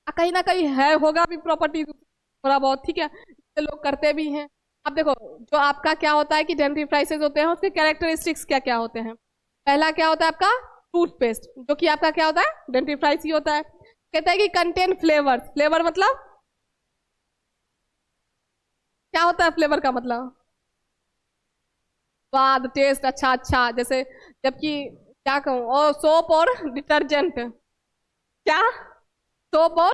कहीं ना कहीं है, होगा भी प्रॉपर्टी थोड़ा बहुत, ठीक है, इससे लोग करते भी हैं। अब देखो जो आपका क्या होता है कि डेंटिफ्राइसेस होते हैं, उसके कैरेक्टरिस्टिक्स क्या क्या होते हैं। पहला क्या होता है आपका टूथपेस्ट, जो कि आपका क्या होता है, डेंटिफ्राइस ही होता है। कहता है कि कंटेन फ्लेवर, फ्लेवर मतलब क्या होता है, फ्लेवर का मतलब स्वाद, टेस्ट, अच्छा अच्छा, जैसे जबकि क्या कहूँ, और सोप और डिटर्जेंट, क्या, सोप और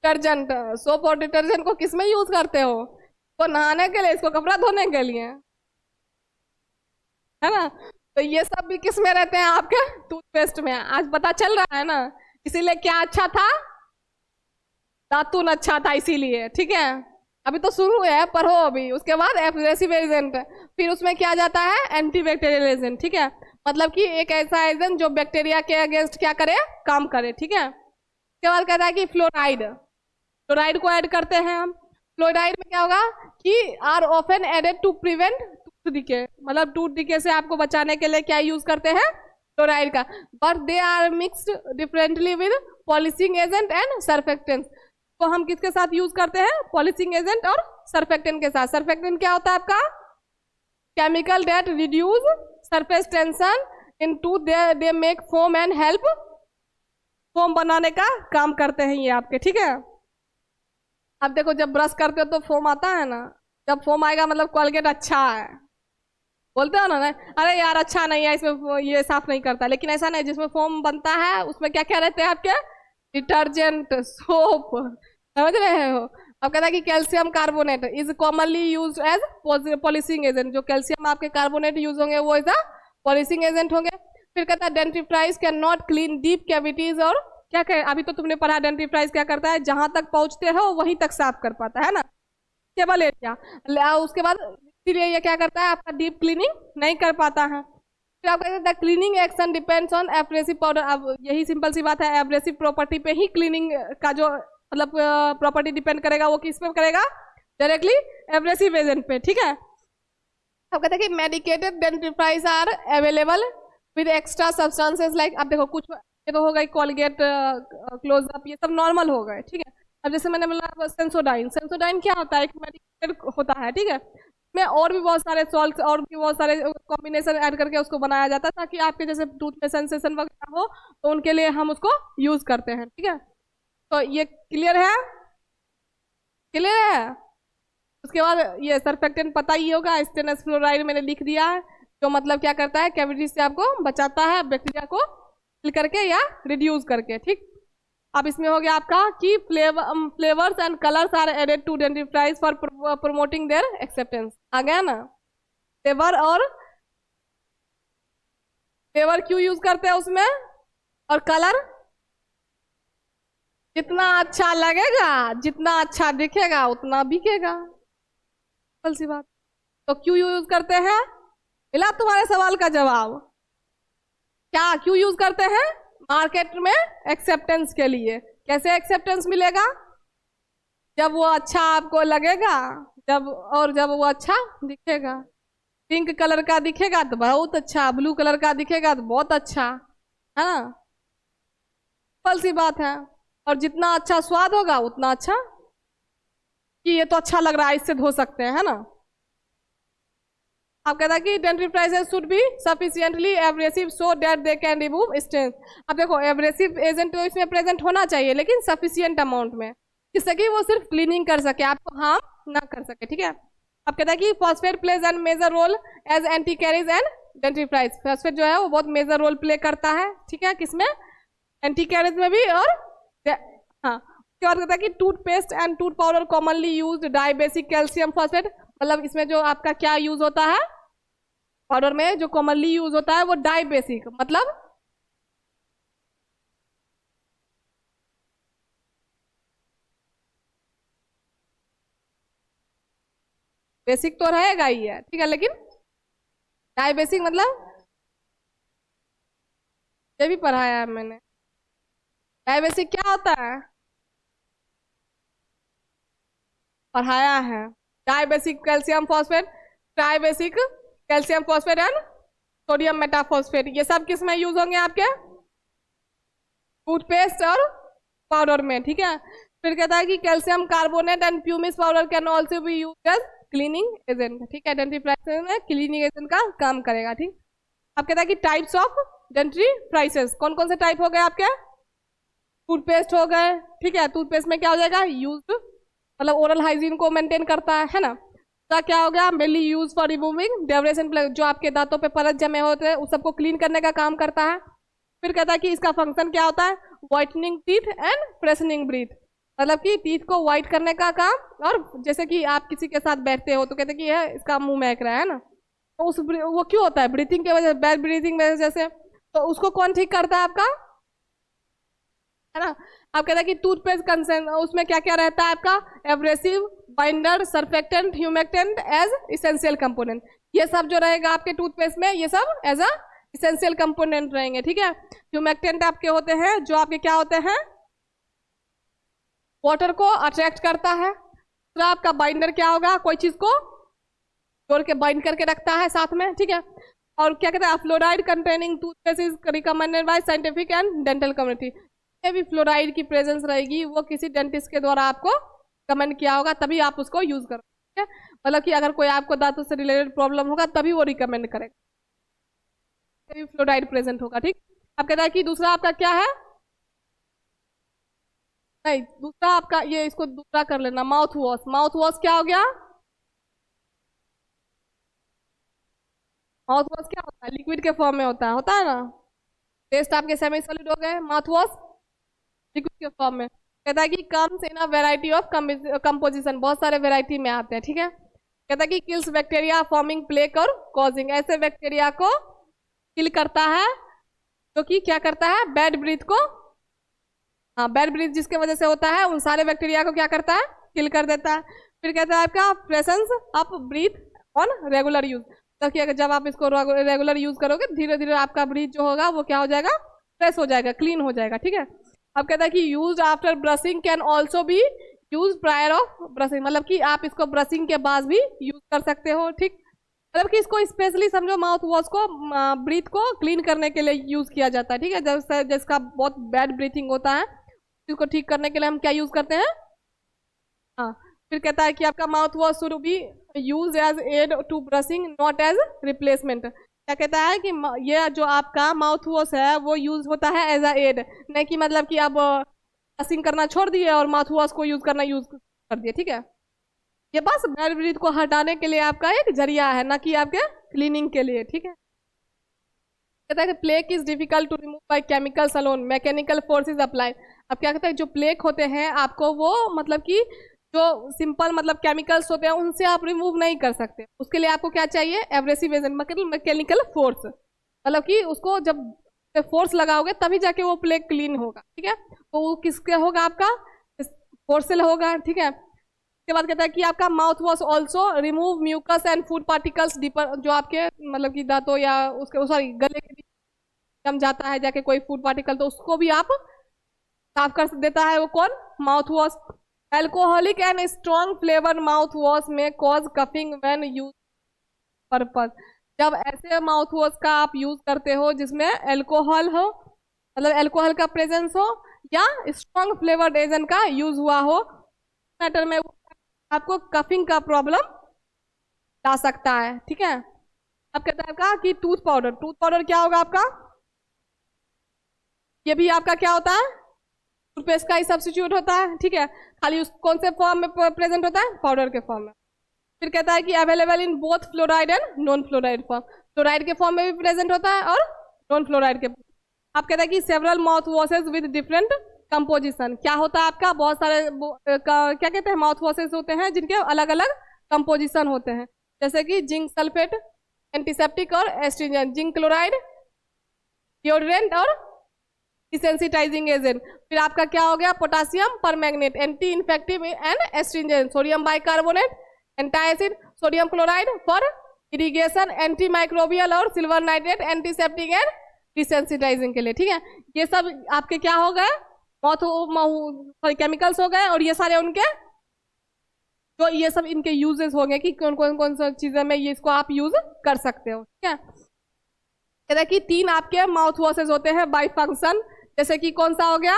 डिटर्जेंट, सोप और डिटर्जेंट को किस में यूज करते हो? इसको नहाने के लिए, इसको कपड़ा धोने के लिए, है ना। तो ये सब भी किस में रहते हैं, आपके टूथपेस्ट में। आज पता चल रहा है ना, इसीलिए क्या अच्छा था, दातुन अच्छा था इसीलिए, ठीक है। अभी तो शुरू है, पढ़ो अभी, उसके बाद एब्रेसिव एजेंट, फिर उसमें क्या जाता है, एंटीबैक्टीरियल एजेंट, ठीक है। मतलब कि एक ऐसा एजेंट जो बैक्टीरिया के अगेंस्ट क्या करे, काम करे, ठीक है। उसके बाद कहता है कि फ्लोराइड, फ्लोराइड को ऐड करते हैं हम। फ्लोराइड में क्या होगा कि are often added to prevent tooth decay, मतलब टूथ डिके से आपको बचाने के लिए क्या यूज करते हैं, फ्लोराइड का। But they are mixed differently with polishing agent and surfactant. तो हम किसके साथ यूज करते हैं, पॉलिशिंग एजेंट और सर्फेक्टेंट के साथ। सर्फेक्टेंट क्या होता है आपका, chemical that reduce surface tension in tooth, they make foam and help, foam बनाने का काम करते हैं ये आपके, ठीक है। अब देखो जब ब्रश करते हो तो फोम आता है ना, जब फोम आएगा मतलब कोलगेट अच्छा है, बोलते हो ना, अरे यार अच्छा नहीं है इसमें, ये साफ नहीं करता। लेकिन ऐसा नहीं, जिसमें फोम बनता है उसमें क्या क्या रहते हैं आपके, डिटर्जेंट, सोप, समझ रहे हो। अब कहता है कि calcium carbonate is commonly use as polishing agent. जो कैल्शियम आपके कार्बोनेट यूज होंगे वो इज पॉलिशिंग एजेंट होंगे। फिर कहता है dentifrice can not clean deep cavities, और क्या कहे, अभी तो तुमने पढ़ा डेंटिफ्राइज क्या करता है, जहां तक पहुंचते हो वहीं तक साफ कर पाता है ना, केवल एरिया। उसके बाद इसीलिए ये क्या करता है, आपका डीप क्लीनिंग नहीं कर पाता है। फिर आप कहते हैं cleaning action depends on abrasive powder. अब यही सिंपल सी बात है, एब्रेसिव प्रॉपर्टी पे ही क्लीनिंग का जो मतलब प्रॉपर्टी डिपेंड करेगा, वो किस पे करेगा, डायरेक्टली एब्रेसिव एजेंट पे, ठीक है। अब कहते हैं कि medicated dentifrice are available with extra substances like, अब देखो कुछ ये तो हो गई कोलगेट, क्लोजअप, ये सब नॉर्मल हो गए, ठीक है। अब जैसे मैंने बोला सेंसोडाइन, सेंसोडाइन क्या होता है, एक मेडिकेटेड होता है, ठीक है। में और भी बहुत सारे सॉल्ट और भी बहुत सारे कॉम्बिनेशन ऐड करके उसको बनाया जाता है, ताकि आपके जैसे टूथ में सेंसेशन वगैरह हो तो उनके लिए हम उसको यूज करते हैं, ठीक है। तो ये क्लियर है, क्लियर है। उसके बाद ये सर्फेक्टेंट पता ही होगा, स्टेनस फ्लोराइड मैंने लिख दिया है, जो मतलब क्या करता है, कैविटी से आपको बचाता है बैक्टीरिया को किल करके या रिड्यूस करके, ठीक। अब इसमें हो गया आपका कि flavours and colours are added to dentifrice for promoting their acceptance. आ गया ना, फ्लेवर और फ्लेवर क्यों यूज करते हैं उसमें, और कलर जितना अच्छा लगेगा, जितना अच्छा दिखेगा उतना बिकेगा, सिंपल सी बात। तो क्यों यूज करते हैं, मिला तुम्हारे सवाल का जवाब। क्या क्यों यूज करते हैं, मार्केट में एक्सेप्टेंस के लिए। कैसे एक्सेप्टेंस मिलेगा, जब वो अच्छा आपको लगेगा, जब वो अच्छा दिखेगा। पिंक कलर का दिखेगा तो बहुत अच्छा, ब्लू कलर का दिखेगा तो बहुत अच्छा, है ना, सिंपल सी बात है। और जितना अच्छा स्वाद होगा उतना अच्छा, कि ये तो अच्छा लग रहा है, इससे धो सकते हैं, है ना। आप कहता है कि dentifrices should be sufficiently abrasive so that they can remove stains. अब देखो एब्रेसिव एजेंट तो इसमें प्रेजेंट होना चाहिए, लेकिन सफिशिएंट अमाउंट में, जिससे कि वो सिर्फ क्लीनिंग कर सके, आपको हार्म ना कर सके, ठीक है। अब कहता है कि phosphate plays an major role as anti caries and dentifrice. Phosphate जो है वो बहुत मेजर रोल प्ले करता है, ठीक है, किसमें, एंटी कैरीज में भी, और हाँ। उसके बाद कहता है कि toothpaste and tooth powder commonly use die basic calcium phosphate. मतलब इसमें जो आपका क्या यूज होता है, पाउडर में जो कॉमनली यूज होता है वो डाई बेसिक, मतलब बेसिक तो रहेगा ही है, ठीक है, लेकिन डाई बेसिक मतलब ये भी पढ़ाया है मैंने। डाई बेसिक क्या होता है, पढ़ाया है। Di basic calcium phosphate, tri basic calcium phosphate and sodium metaphosphate, ये सब किस में यूज होंगे आपके, टूथपेस्ट और पाउडर में, ठीक है। फिर कहता है कि calcium carbonate and pumice powder can also be use as cleaning agent, ठीक है। डेंटिफ्राइसेस में क्लीनिंग एजेंट का काम करेगा, ठीक। अब कहता है कि टाइप्स ऑफ डेंटिफ्राइसेस, कौन कौन से टाइप हो गए आपके, टूथपेस्ट हो गए, ठीक है। टूथपेस्ट में क्या हो जाएगा, यूज मतलब ओरल हाइजीन को मेंटेन करता है ना। तो क्या हो गया, mainly use for removing debris and जो आपके दांतों पे परत जमे होते हैं उस सबको क्लीन करने का काम करता है। फिर कहता है कि इसका फंक्शन क्या होता है, whitening teeth and freshening breath, मतलब कि टीथ को व्हाइट करने का काम। और जैसे कि आप किसी के साथ बैठते हो तो कहते हैं कि यह इसका मुंह महक रहा है ना, तो वो क्यों होता है, ब्रीथिंग की वजह, बैड ब्रीथिंग वजह से। तो उसको कौन ठीक करता है आपका, है ना। आप कहते हैं कि टूथपेस्ट कंसेंट उसमें क्या क्या रहता है आपका, abrasive, binder, surfactant, humectant as essential component. ये सब जो रहेगा आपके टूथपेस्ट में, ये सब एज अ इसेंशियल कंपोनेंट रहेंगे, ठीक है। ह्यूमेक्टेंट आपके होते हैं जो आपके क्या होते हैं, वाटर को अट्रैक्ट करता है। दूसरा आपका बाइंडर क्या होगा, कोई चीज को जोड़ के बाइंड करके रखता है साथ में, ठीक है। और क्या कहते हैं, fluoride containing toothpaste is recommended by scientific and dental community. भी फ्लोराइड की प्रेजेंस रहेगी, वो किसी डेंटिस्ट के द्वारा आपको कमेंट किया होगा, तभी आप उसको यूज करो, ठीक है। मतलब कि अगर कोई आपको दांतों से रिलेटेड प्रॉब्लम होगा तभी वो रिकमेंड करेगा, तभी फ्लोराइड प्रेजेंट होगा, ठीक। आप कहता है कि दूसरा आपका क्या है, नहीं दूसरा आपका ये, इसको दूसरा कर लेना, माउथ वॉश। माउथ वॉश क्या हो गया, माउथ वॉश क्या होता है? लिक्विड के फॉर्म में होता है ना। पेस्ट आपके सेमी सॉलिड हो गए, माउथ वॉश लिक्विड के फॉर्म में। कहता है कि comes in a variety of composition, बहुत सारे वेराइटी में आते हैं, ठीक है। कहता है कि किल्स बैक्टीरिया फॉर्मिंग प्लेक और कॉजिंग, ऐसे बैक्टीरिया को किल करता है जो कि क्या करता है? बैड ब्रीथ को, हाँ बैड ब्रीथ जिसके वजह से होता है उन सारे बैक्टीरिया को क्या करता है? किल कर देता है। फिर कहता है आपका presence of breath on regular use, देखिए अगर जब आप इसको रेगुलर यूज करोगे धीरे धीरे आपका ब्रीथ जो होगा वो क्या हो जाएगा? फ्रेश हो जाएगा, क्लीन हो जाएगा, ठीक है। अब कहता है कि use after brushing can also be use prior of brushing, मतलब कि आप इसको ब्रशिंग के बाद भी यूज कर सकते हो, ठीक। मतलब कि इसको स्पेशली समझो माउथ वॉश को ब्रीथ को क्लीन करने के लिए यूज किया जाता है, ठीक है। जब जिसका बहुत बैड ब्रीथिंग होता है इसको ठीक करने के लिए हम क्या यूज करते हैं? हाँ। फिर कहता है कि आपका mouthwash should be use as aid to brushing not as replacement. क्या कहता है कि ये जो आपका माउथ वॉश है वो यूज होता है एज अ एड, नहीं कि मतलब कि आप ब्रशिंग करना छोड़ दिए और माउथ वॉश को यूज कर दिए, ठीक है। ये बस बैड ब्रीथ को हटाने के लिए आपका एक जरिया है, ना कि आपके क्लीनिंग के लिए, ठीक है। कहता है कि plaque is difficult to remove by chemicals alone, mechanical forces apply. अब क्या कहते हैं जो प्लेक होते हैं आपको वो मतलब कि जो सिंपल मतलब केमिकल्स होते हैं उनसे आप रिमूव नहीं कर सकते, उसके लिए आपको क्या चाहिए? एब्रेसिव एजेंट, मतलब मैकेनिकल फोर्स, मतलब कि उसको जब फोर्स लगाओगे तभी जाके वो प्लेक क्लीन होगा, ठीक है। तो वो किसके होगा? आपका फोर्स से होगा, ठीक है। उसके बाद कहता है कि आपका mouthwash also remove mucus and food particles deeper, जो आपके मतलब कि दांतों या उसके सॉरी गले के जम जाता है जाके कोई फूड पार्टिकल, तो उसको भी आप साफ कर देता है वो कौन? Mouth wash. Alcoholic and strong flavour mouth wash may cause coughing when use purpose, जब ऐसे माउथ वॉश का आप यूज करते हो जिसमें एल्कोहल हो, मतलब एल्कोहल का प्रेजेंस हो या स्ट्रॉन्ग फ्लेवर्ड एजेंट का यूज हुआ हो, मैटर में आपको कफिंग का प्रॉब्लम ला सकता है, ठीक है। अब कहता है कि टूथ पाउडर क्या होगा आपका? ये भी आपका क्या होता है? टूथपेस्ट का ही सब्स्टिट्यूट होता है, ठीक है। खाली उस कौन से फॉर्म में प्रेजेंट होता है? पाउडर के फॉर्म में। फिर कहता है कि available in both fluoride and non fluoride form, fluoride के फॉर्म में भी प्रेजेंट होता है और नॉन फ्लोराइड के। आप कहता है कि several mouth washes with different composition, क्या होता है आपका? बहुत सारे क्या कहते हैं माउथ वॉशेज होते हैं जिनके अलग अलग कंपोजिशन होते हैं, जैसे कि जिंक सल्फेट, एंटीसेप्टिक और एस्ट्रिंजेंट, जिंक क्लोराइड, डिओड्रेंट और डिसेंसिटाइजिंग एजेंट। फिर आपका क्या हो गया? Potassium permanganate, anti infective and astringent, sodium bicarbonate, antacid, sodium chloride for irrigation, anti microbial और silver nitrate antiseptic and desensitizing के लिए, ठीक है। ये सब आपके क्या हो गए? केमिकल्स हो गए, और ये सारे उनके तो ये सब इनके यूजेस हो गए कि कौन सा चीजें में ये इसको आप यूज कर सकते हो, ठीक है। कहता है कि 3 आपके माउथ वॉशेज होते हैं बाय फंक्शन, जैसे कि कौन सा हो गया?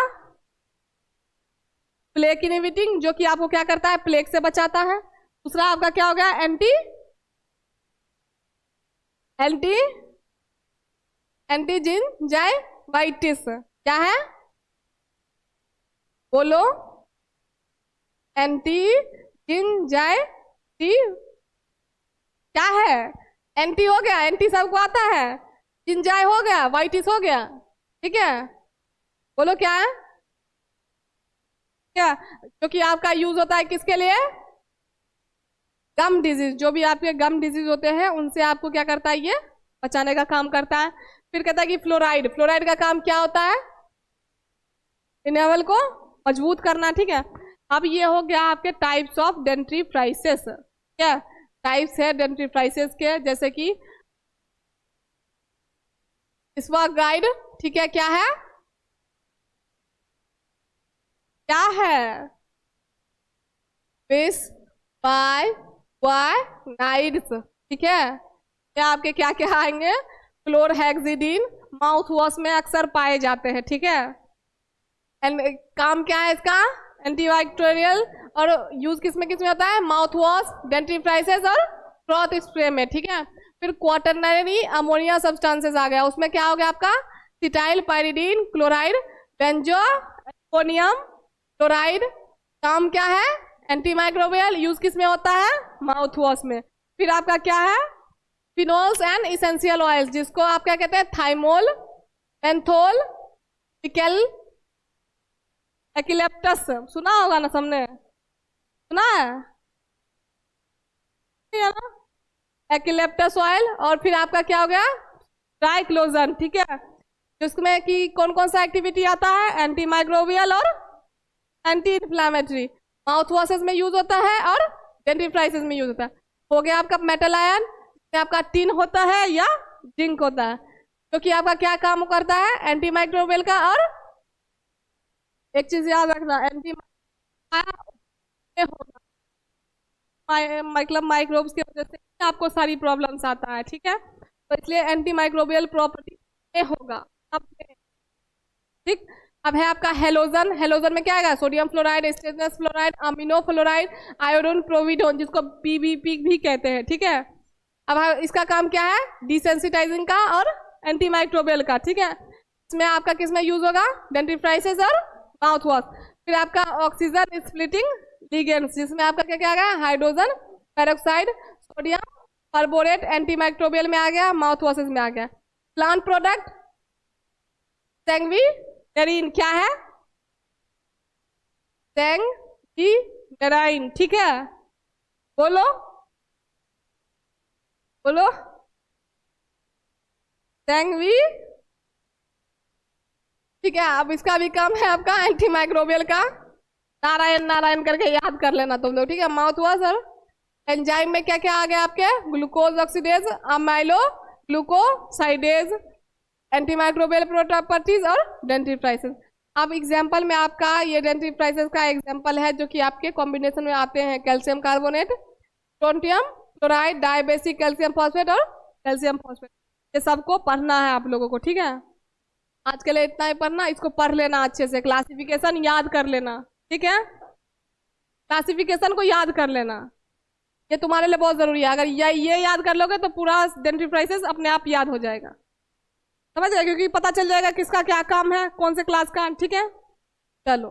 प्लेक इनहिबिटिंग, जो कि आपको क्या करता है? प्लेक से बचाता है। दूसरा आपका क्या हो गया? एंटीजिंजाइवाइटिस, क्या है? बोलो। क्या है? एंटी हो गया, एंटी सबको आता है, जिंजाई हो गया, वाइटिस हो गया, ठीक है। बोलो क्या है? क्या? क्योंकि आपका यूज होता है किसके लिए? गम डिजीज, जो भी आपके गम डिजीज होते हैं उनसे आपको क्या करता है? ये बचाने का काम करता है। फिर कहता है कि फ्लोराइड का काम क्या होता है? इनेबल को मजबूत करना, ठीक है। अब ये हो गया आपके टाइप्स ऑफ डेंटिफ्राइसिस, क्या टाइप्स है डेंटिफ्राइसिस के? जैसे कि स्वा गाइड, ठीक है, क्या है? क्या है? फिश बाय नाइड्स, ठीक है। क्या आपके क्या क्या आएंगे? क्लोरहेक्सिडिन माउथ वॉश में अक्सर पाए जाते हैं, ठीक है। एंड काम क्या है इसका? एंटीबैक्टीरियल, और यूज किसमें होता है? माउथ वॉश, डेंटिफ्राइसिस और क्लॉथ स्प्रे में, ठीक है। फिर क्वाटरनरी अमोनिया सब्सटेंसेस आ गया, उसमें क्या हो गया आपका? सिटाइल पाइरिडीन क्लोराइड, बेंजोएमोनियम क्लोराइड, काम क्या है? एंटी माइक्रोबियल, यूज किस में होता है? माउथ वॉश में। फिर आपका क्या है? फिनोल्स एंड इसेंशियल ऑयल्स, जिसको आप क्या कहते हैं, थाइमोल, मेंथोल, पिकल, एक्लेप्टस, सुना होगा ना सबने, सुना है एक्लेप्टस ऑयल। और फिर आपका क्या हो गया, ट्राइक्लोजन, ठीक है, जिसमें कि कौन कौन सा एक्टिविटी आता है, एंटी माइक्रोबियल और एंटी इन्फ्लामेटरी, माउथ वॉशेस में यूज होता है और डेंटिफ्राइसिस में यूज होता है। हो गया आपका मेटल आयन, इसमें आपका टिन होता है या जिंक होता है, क्योंकि आपका क्या काम करता है, एंटी माइक्रोबियल का, और एक चीज याद रखना, एंटी मतलब माइक्रोब्स की वजह से आपको सारी प्रॉब्लम्स आता है, ठीक है, तो इसलिए एंटी माइक्रोबियल प्रॉपर्टी में होगा। अब ठीक, अब है आपका हेलोजन। हेलोजन में क्या आएगा, sodium fluoride, stannous fluoride, amino fluoride, iodine, povidone, जिसको पीबीपी भी कहते हैं, ठीक है। अब इसका काम क्या है, डिसेंसिटाइजिंग का और एंटी माइक्रोबियल का, ठीक है। इसमें आपका किसमें यूज होगा, डेंटिफ्राइसिस और माउथ वॉश। फिर आपका ऑक्सीजन स्प्लिटिंग लिगेंड्स, जिसमें आपका क्या क्या आ गया, hydrogen peroxide, sodium carbonate, anti microbial में आ गया, माउथ वॉशेस में आ गया। प्लांट प्रोडक्ट सेंगवीनेरिन, क्या है, सेंगवीनेरिन, ठीक है, बोलो बोलो, सेंगवी, ठीक है। अब इसका भी काम है आपका एंटी माइक्रोबियल का, नारायण नारायण करके याद कर लेना तुम लोग, ठीक है। माउथ वॉश और एंजाइम में क्या क्या आ गया आपके, glucose oxidase, अमाइलो glucosidase, anti microbial properties और डेंटिफ्राइसिस। अब एग्जांपल में आपका ये डेंटिफ्राइसिस का एग्जांपल है, जो कि आपके कॉम्बिनेशन में आते हैं, calcium carbonate, sodium chloride, dibasic calcium phosphate और कैल्शियम फॉस्फेट। ये सबको पढ़ना है आप लोगों को, ठीक है। आज के लिए इतना ही पढ़ना, इसको पढ़ लेना अच्छे से, क्लासिफिकेशन याद कर लेना, ठीक है, क्लासिफिकेशन को याद कर लेना, ये तुम्हारे लिए बहुत जरूरी है। अगर ये याद कर लोगे तो पूरा डेंटिफ्राइसिस अपने आप याद हो जाएगा, समझ गए, क्योंकि पता चल जाएगा किसका क्या काम है, कौन से क्लास का, ठीक है। चलो।